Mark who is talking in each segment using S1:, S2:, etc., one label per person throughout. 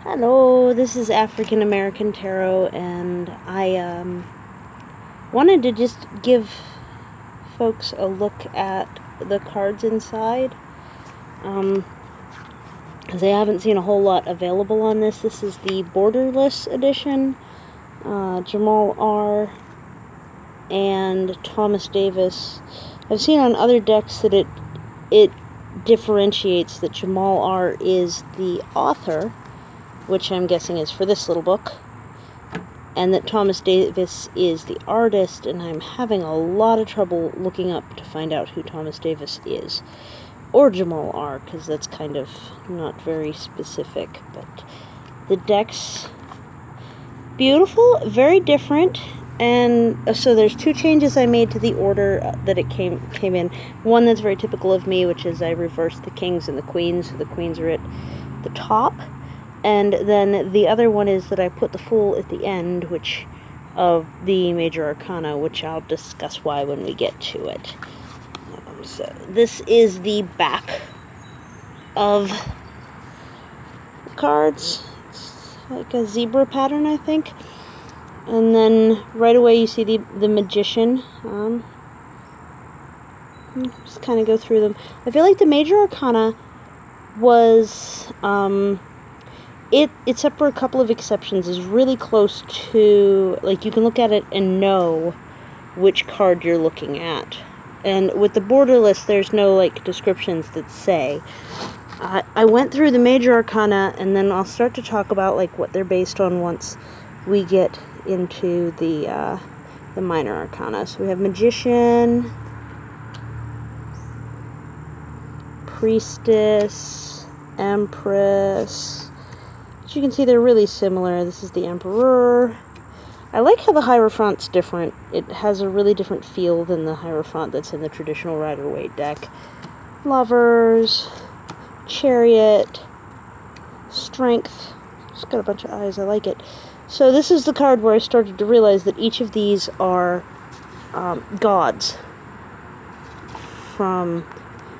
S1: Hello, this is African American Tarot, and I wanted to just give folks a look at the cards inside. Because I haven't seen a whole lot available on this. This is the borderless edition. Jamal R. and Thomas Davis. I've seen on other decks that it differentiates that Jamal R. is the author, which I'm guessing is for this little book, and that Thomas Davis is the artist, and I'm having a lot of trouble looking up to find out who Thomas Davis is, or Jamal R., because that's kind of not very specific, but the deck's beautiful, very different, and so there's two changes I made to the order that it came in. One that's very typical of me, which is I reversed the kings and the queens, so the queens are at the top. And then the other one is that I put the Fool at the end, which of the major arcana, which I'll discuss why when we get to it. So this is the back of the cards. It's like a zebra pattern, I think. And then right away you see the Magician. Just kind of go through them. I feel like the major arcana was... except for a couple of exceptions, is really close to, like, you can look at it and know which card you're looking at. And with the borderless, there's no, like, descriptions that say. I went through the major arcana, and then I'll start to talk about, like, what they're based on once we get into the minor arcana. So we have Magician, Priestess, Empress. You can see they're really similar. This is the Emperor. I like how the Hierophant's different. It has a really different feel than the Hierophant that's in the traditional Rider-Waite deck. Lovers, Chariot, Strength. It's got a bunch of eyes. I like it. So this is the card where I started to realize that each of these are gods from...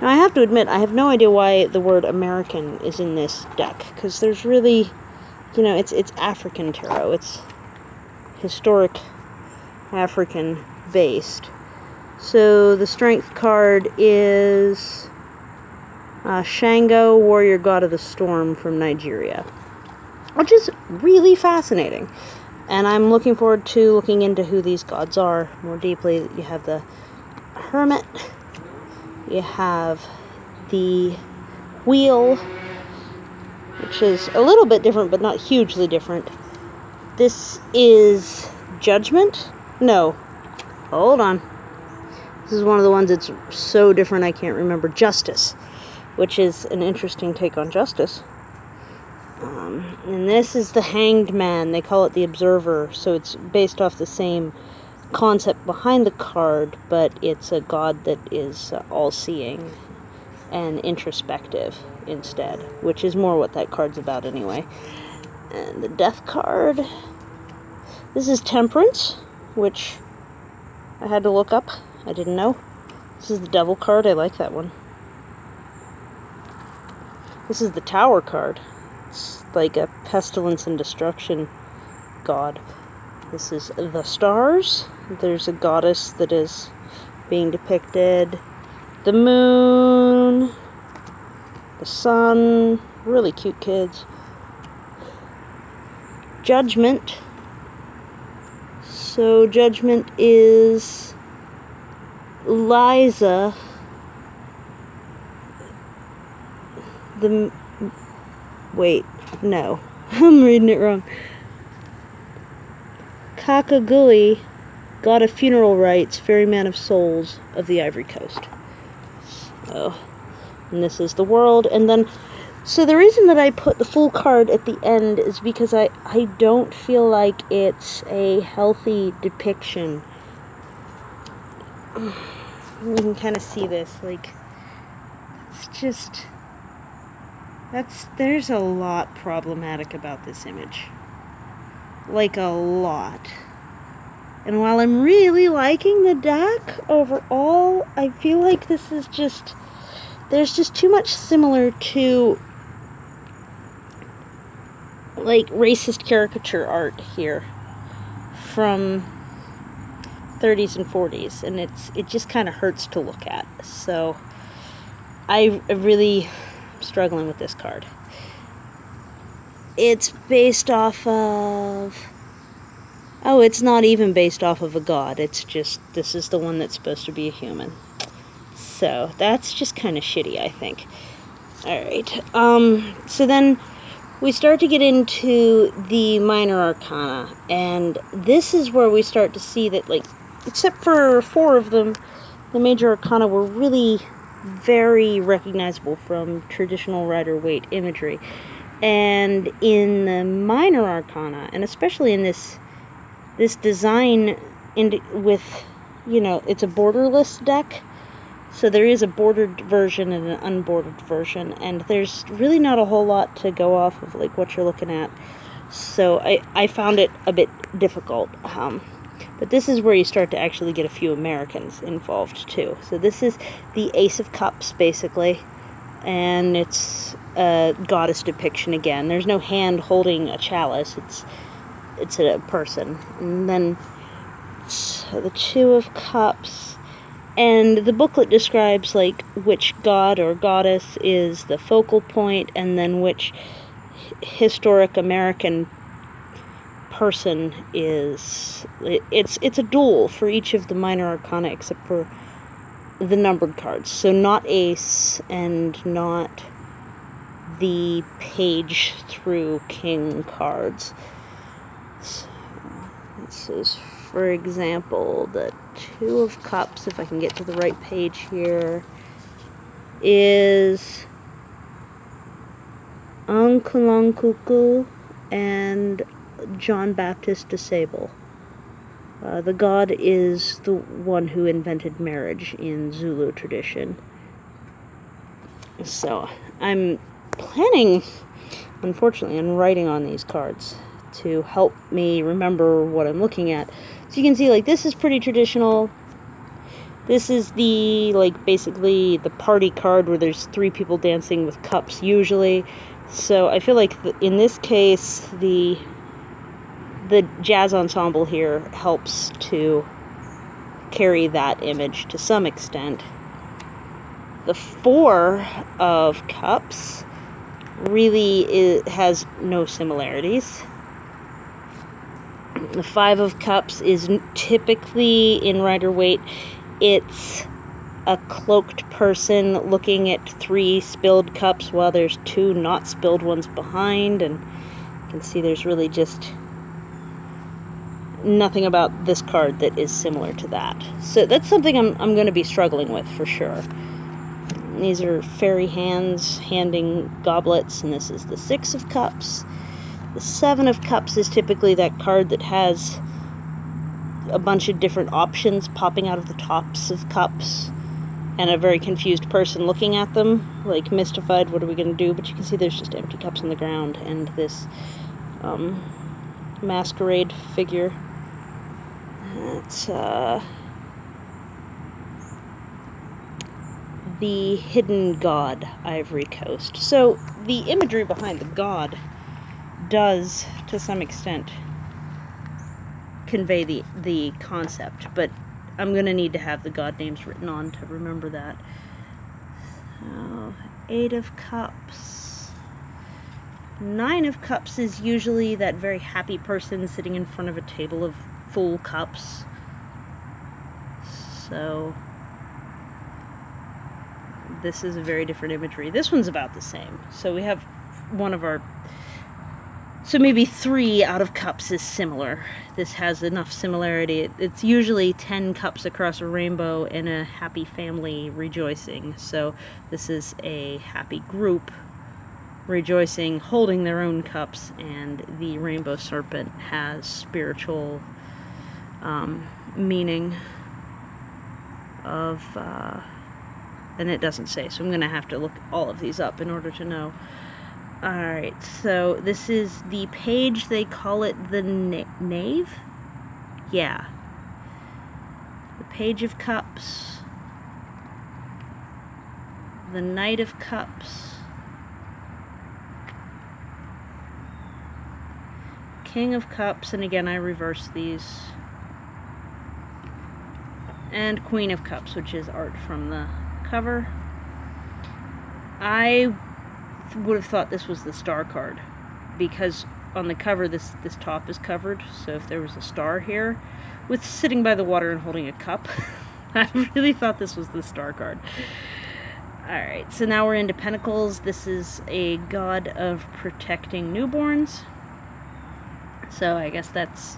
S1: Now, I have to admit, I have no idea why the word American is in this deck, because there's really, it's African tarot. It's historic African-based. So the Strength card is Shango, warrior god of the storm from Nigeria, which is really fascinating. And I'm looking forward to looking into who these gods are more deeply. You have the Hermit. You have the Wheel, which is a little bit different, but not hugely different. This is Judgment? No. Hold on. This is one of the ones that's so different I can't remember. Justice, which is an interesting take on justice. And this is the Hanged Man. They call it the Observer, so it's based off the same concept behind the card, but it's a god that is all-seeing and introspective instead, which is more what that card's about anyway. And the Death card, this is Temperance, which I had to look up. I didn't know. This is the Devil card. I like that one. This is the Tower card. It's like a pestilence and destruction god. This is the Stars. There's a goddess that is being depicted. The Moon. The Sun. Really cute kids. Judgment. So Judgment is Liza. Wait, no. I'm reading it wrong. Kakagui, god of funeral rites, ferryman of souls of the Ivory Coast. So, and this is the World. And then, so the reason that I put the Fool card at the end is because I don't feel like it's a healthy depiction. You can kind of see this, like, it's just, there's a lot problematic about this image. Like, a lot. And while I'm really liking the deck overall, I feel like this is just, there's just too much similar to like racist caricature art here from 30s and 40s, and it just kind of hurts to look at. So I really am struggling with this card. It's based off of... Oh, it's not even based off of a god. It's just, this is the one that's supposed to be a human. So that's just kind of shitty, I think. Alright, so then we start to get into the minor arcana, and this is where we start to see that, like, except for 4 of them, the major arcana were really very recognizable from traditional Rider-Waite imagery. And in the minor arcana, and especially in this design with, you know, it's a borderless deck, so there is a bordered version and an unbordered version, and there's really not a whole lot to go off of, like, what you're looking at. So I found it a bit difficult. But this is where you start to actually get a few Americans involved, too. So this is the Ace of Cups, basically, and it's a goddess depiction again. There's no hand holding a chalice, it's a person. And then so the Two of Cups, and the booklet describes, like, which god or goddess is the focal point, and then which historic American person is. It's a duel for each of the minor arcana except for the numbered cards. So not ace and not the page through king cards. So this is, for example, the Two of Cups, if I can get to the right page here, is Ankulankuku and John Baptist de Sable. The god is the one who invented marriage in Zulu tradition. So I'm planning, unfortunately, on writing on these cards to help me remember what I'm looking at. So you can see, like, this is pretty traditional. This is the, like, basically the party card where there's 3 people dancing with cups usually. So I feel like in this case the jazz ensemble here helps to carry that image to some extent. The 4 of Cups really has no similarities. The 5 of Cups is typically in Rider-Waite. It's a cloaked person looking at 3 spilled cups while there's 2 not spilled ones behind, and you can see there's really just nothing about this card that is similar to that. So that's something I'm going to be struggling with for sure. These are fairy hands handing goblets, and this is the 6 of Cups. The 7 of Cups is typically that card that has a bunch of different options popping out of the tops of cups, and a very confused person looking at them, like mystified, what are we going to do? But you can see there's just empty cups on the ground, and this masquerade figure. It's the hidden god, Ivory Coast. So the imagery behind the god does, to some extent, convey the concept, but I'm going to need to have the god names written on to remember that. So, 8 of Cups. 9 of Cups is usually that very happy person sitting in front of a table of full cups. So this is a very different imagery. This one's about the same. So we have one of our... So maybe 3 out of Cups is similar. This has enough similarity. It's usually 10 cups across a rainbow and a happy family rejoicing. So this is a happy group rejoicing, holding their own cups, and the rainbow serpent has spiritual meaning of... and it doesn't say, so I'm going to have to look all of these up in order to know. Alright, so this is the page, they call it the Knave? Yeah. The Page of Cups. The Knight of Cups. King of Cups, and again I reverse these, and Queen of Cups, which is art from the cover. I would have thought this was the star card, because on the cover this top is covered, so if there was a star here with sitting by the water and holding a cup, I really thought this was the star card. Alright, so now we're into Pentacles. This is a god of protecting newborns, so I guess that's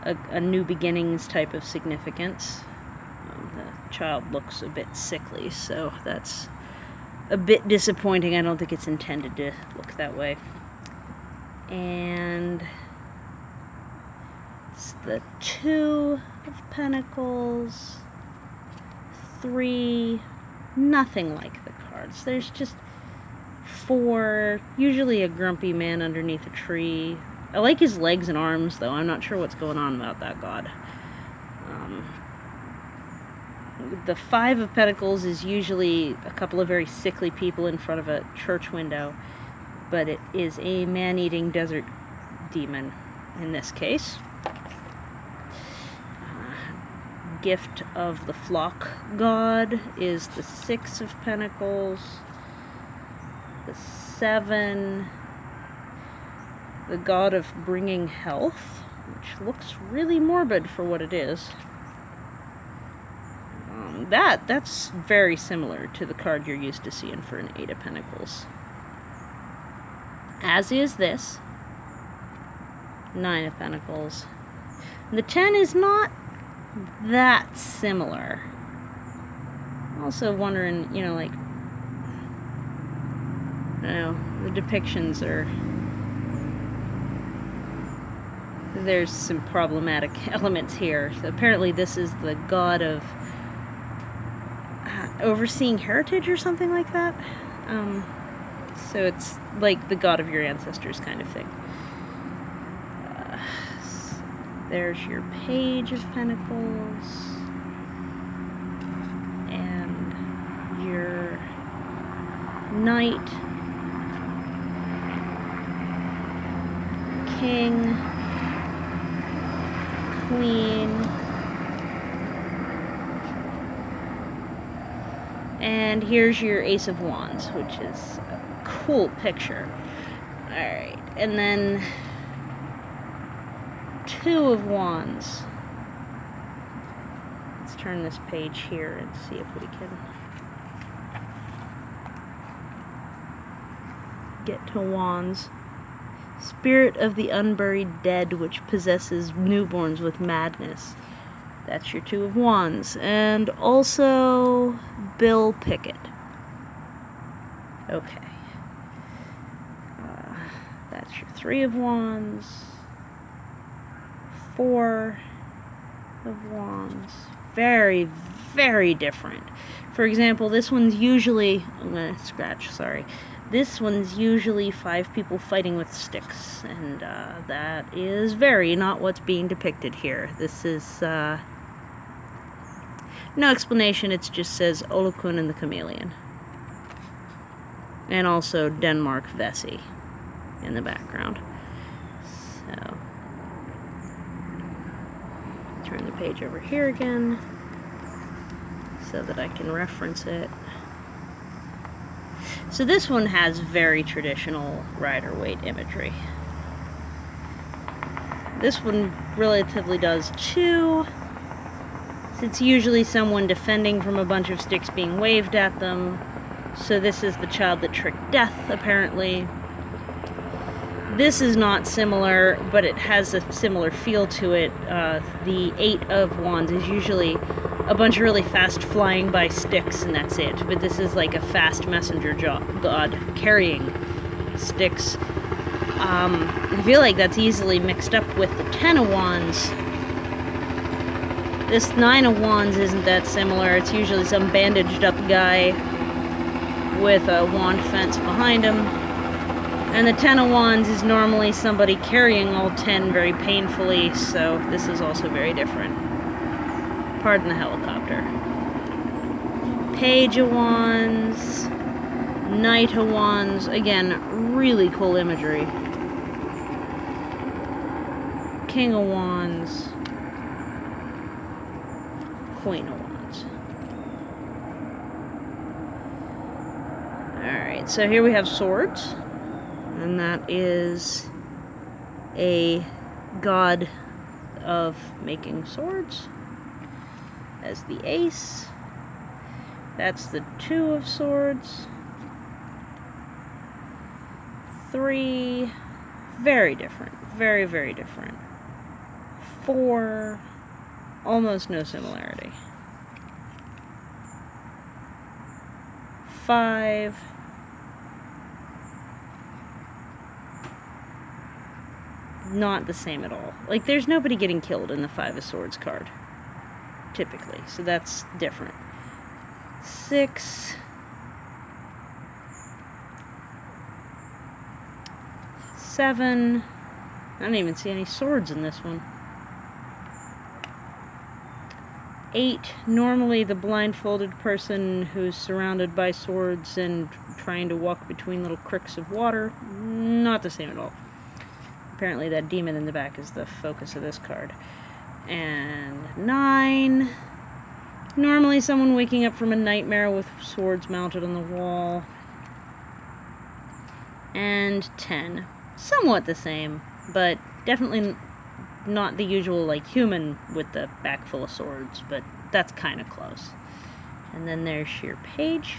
S1: a new beginnings type of significance. The child looks a bit sickly, so that's a bit disappointing. I don't think it's intended to look that way. And it's the Two of Pentacles, 3, nothing like the cards. There's just 4, usually a grumpy man underneath a tree. I like his legs and arms, though. I'm not sure what's going on about that god. The 5 of Pentacles is usually a couple of very sickly people in front of a church window, but it is a man-eating desert demon in this case. Gift of the flock god is the 6 of Pentacles, the 7, the god of bringing health, which looks really morbid for what it is. That's very similar to the card you're used to seeing for an 8 of Pentacles. As is this 9 of Pentacles. The 10 is not that similar. Also wondering, you know, like, I don't know, the depictions are, there's some problematic elements here. So apparently this is the god of overseeing heritage or something like that. So it's like the god of your ancestors kind of thing. There's your Page of Pentacles and your Knight, King, Queen, and here's your Ace of Wands, which is a cool picture. Alright, and then 2 of Wands. Let's turn this page here and see if we can get to Wands. Spirit of the unburied dead, which possesses newborns with madness. That's your 2 of Wands. And also Bill Pickett. Okay. That's your 3 of Wands. 4 of Wands. Very, very different. For example, this one's usually, I'm gonna scratch, sorry. This one's usually 5 people fighting with sticks, and that is very not what's being depicted here. This is, no explanation, it just says Olokun and the Chameleon. And also Denmark Vesey in the background. So, turn the page over here again so that I can reference it. So this one has very traditional Rider-Waite imagery. This one relatively does too. It's usually someone defending from a bunch of sticks being waved at them. So this is the child that tricked death, apparently. This is not similar, but it has a similar feel to it. The 8 of Wands is usually a bunch of really fast flying by sticks, and that's it. But this is like a fast messenger god carrying sticks. I feel like that's easily mixed up with the 10 of Wands. This 9 of Wands isn't that similar. It's usually some bandaged up guy with a wand fence behind him. And the 10 of Wands is normally somebody carrying all 10 very painfully, so this is also very different. Pardon the helicopter. Page of Wands, Knight of Wands, again, really cool imagery. King of Wands, Queen of Wands. Alright, so here we have swords, and that is a god of making swords. As the ace, that's the two of swords. 3, very different, very, very different. 4, almost no similarity. 5, not the same at all. Like, there's nobody getting killed in the 5 of Swords card, typically, so that's different. 6, 7, I don't even see any swords in this one. 8, normally the blindfolded person who's surrounded by swords and trying to walk between little cricks of water, not the same at all. Apparently that demon in the back is the focus of this card. And 9, normally someone waking up from a nightmare with swords mounted on the wall. And 10, somewhat the same, but definitely not the usual, like, human with the back full of swords, but that's kind of close. And then there's your page.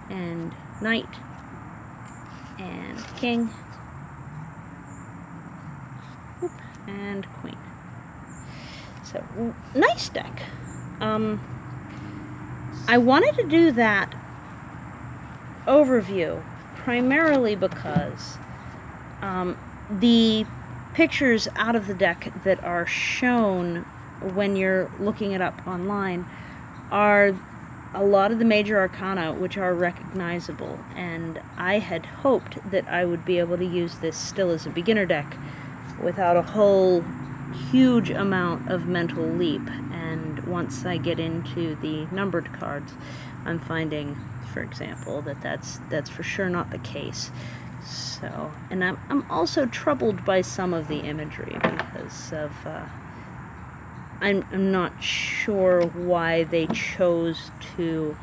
S1: And knight. And king. Whoop, and queen. So, nice deck. I wanted to do that overview primarily because the pictures out of the deck that are shown when you're looking it up online are a lot of the major arcana, which are recognizable, and I had hoped that I would be able to use this still as a beginner deck without a whole huge amount of mental leap. And once I get into the numbered cards, I'm finding, for example, that that's for sure not the case. So, and I'm also troubled by some of the imagery because of I'm not sure why they chose to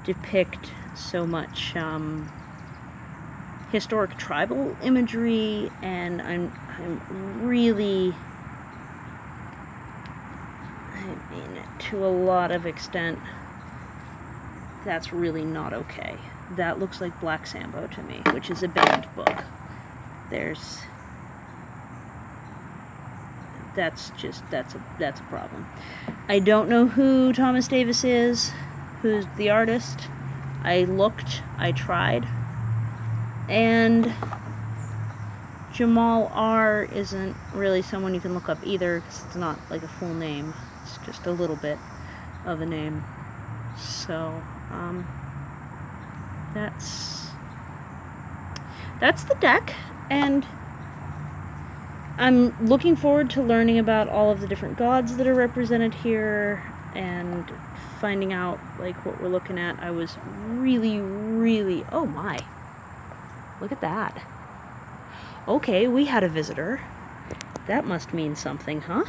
S1: depict so much historic tribal imagery, and I'm really, I mean, to a lot of extent, that's really not okay. That looks like Black Sambo to me, which is a banned book. That's a problem. I don't know who Thomas Davis is, who's the artist. I looked, I tried, and Jamal R. isn't really someone you can look up either, because it's not like a full name. It's just a little bit of a name. So, that's the deck, and I'm looking forward to learning about all of the different gods that are represented here and finding out, like, what we're looking at. I was really, oh my, look at that. Okay, we had a visitor. That must mean something, huh?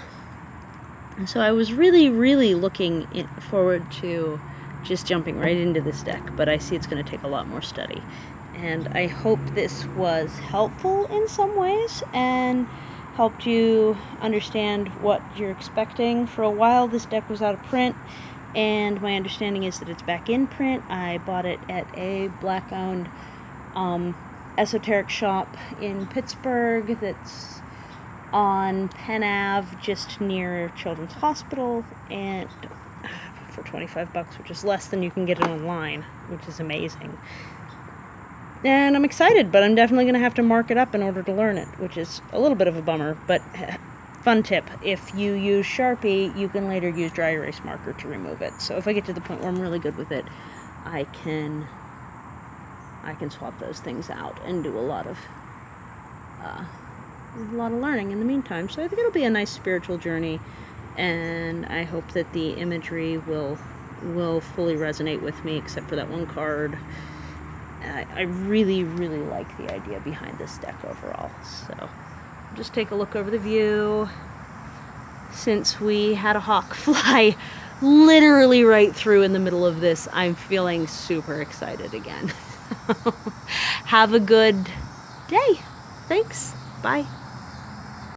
S1: And so I was really looking forward to just jumping right into this deck, but I see it's going to take a lot more study. And I hope this was helpful in some ways and helped you understand what you're expecting. For a while this deck was out of print, and my understanding is that it's back in print. I bought it at a black-owned esoteric shop in Pittsburgh that's on Penn Ave, just near Children's Hospital, and for $25, which is less than you can get it online, which is amazing. And I'm excited, but I'm definitely going to have to mark it up in order to learn it, which is a little bit of a bummer, but fun tip. If you use Sharpie, you can later use dry erase marker to remove it. So if I get to the point where I'm really good with it, I can swap those things out and do a lot of learning in the meantime. So I think it'll be a nice spiritual journey, and I hope that the imagery will fully resonate with me, except for that one card. I really, really like the idea behind this deck overall. So just take a look over the view. Since we had a hawk fly literally right through in the middle of this, I'm feeling super excited again. Have a good day. Thanks. Bye.